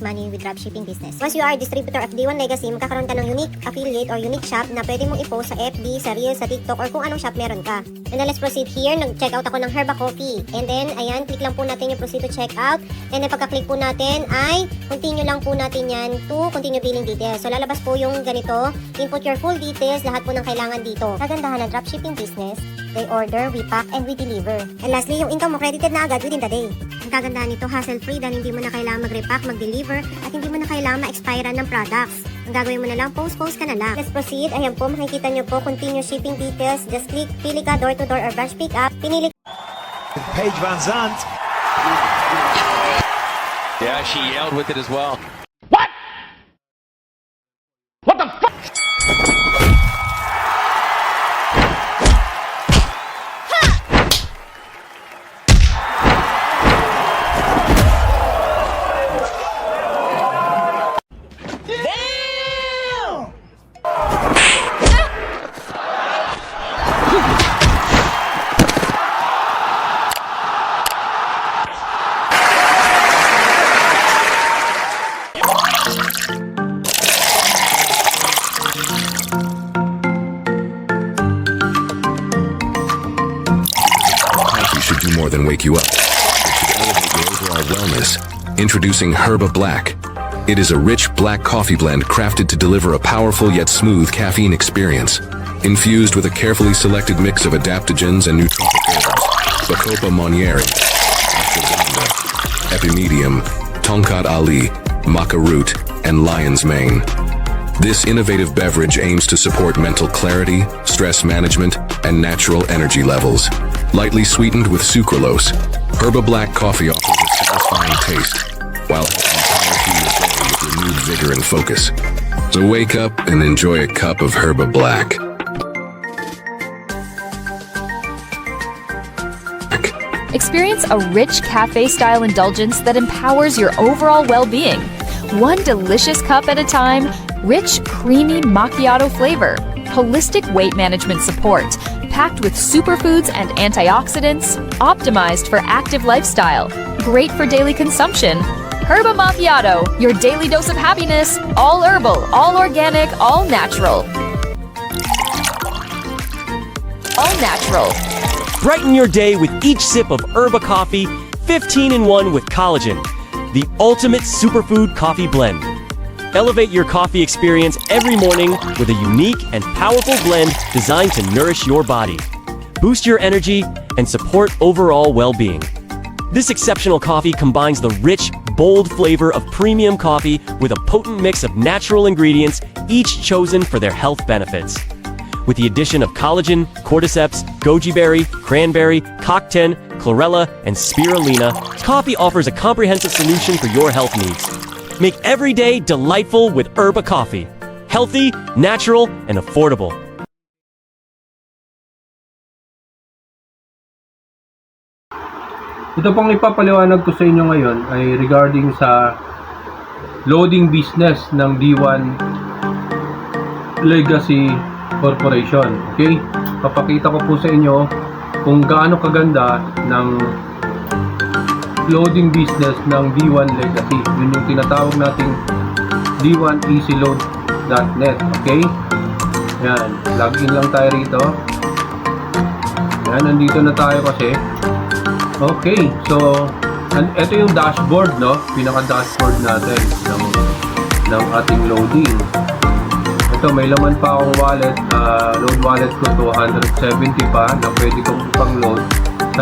money with dropshipping business. Once you are a distributor of D1 Legacy, magkakaroon ka ng unique affiliate or unique shop na pwede mong i-post sa FB, sa Reels, sa TikTok, or kung anong shop meron ka. And then let's proceed here. Nag-check out ako ng Herba Coffee. And then, ayan, click lang po natin yung proceed to check out. And then pagka-click po natin ay continue lang po natin yan to continue billing details. So lalabas po yung ganito. Input your full details. Lahat po ng kailangan dito. Kagandahan ng dropshipping business, they order, we pack, and we deliver. And lastly, yung income mo credited na agad within the day. Ang kagandahan nito, hassle-free dahil hindi mo na kailangan mag-repack, mag-deliver, at hindi mo na kailangan ma-expire ng products. Ang gagawin mo na lang, post ka na lang. Let's proceed. Ayan po, makikita nyo po, continue shipping details. Just click, pili ka door-to-door or branch pick-up. Pinili Paige Van Zandt. Yeah, she yelled with it as well. What? What the fuck? Should do more than wake you up. It should elevate your overall wellness. Introducing Herba Black. It is a rich black coffee blend crafted to deliver a powerful yet smooth caffeine experience. Infused with a carefully selected mix of adaptogens and nootropic flavors. Bacopa Monnieri, Ashwagandha, Epimedium, Tongkat Ali, Maca Root, and Lion's Mane. This innovative beverage aims to support mental clarity, stress management, and natural energy levels. Lightly sweetened with sucralose, Herba Black coffee offers a satisfying taste, while helping power through your day with renewed vigor and focus. So wake up and enjoy a cup of Herba Black. Experience a rich cafe-style indulgence that empowers your overall well-being. One delicious cup at a time, rich, creamy macchiato flavor, holistic weight management support, packed with superfoods and antioxidants, optimized for active lifestyle, great for daily consumption. Herba Macchiato, your daily dose of happiness, all herbal, all organic, all natural. All natural. Brighten your day with each sip of Herba Coffee, 15-in-1 with collagen, the ultimate superfood coffee blend. Elevate your coffee experience every morning with a unique and powerful blend designed to nourish your body, boost your energy, and support overall well-being. This exceptional coffee combines the rich, bold flavor of premium coffee with a potent mix of natural ingredients, each chosen for their health benefits. With the addition of collagen, cordyceps, goji berry, cranberry, cock10, chlorella, and spirulina, coffee offers a comprehensive solution for your health needs. Make every day delightful with Herba Coffee. Healthy, natural, and affordable. Ito pong ipapaliwanag ko sa inyo ngayon ay regarding sa loading business ng D1 Legacy Corporation. Okay? Papakita ko po sa inyo kung gaano kaganda ng loading business ng D1 Legacy. Yun yung tinatawag nating d1easyload.net. Okay? Yan. Login lang tayo rito. Yan. Nandito na tayo kasi. Okay. So, ito yung dashboard, no? Pinaka-dashboard natin ng ating loading. Ito, may laman pa akong wallet. Load wallet ko 270 pa na pwede kong ipang-load sa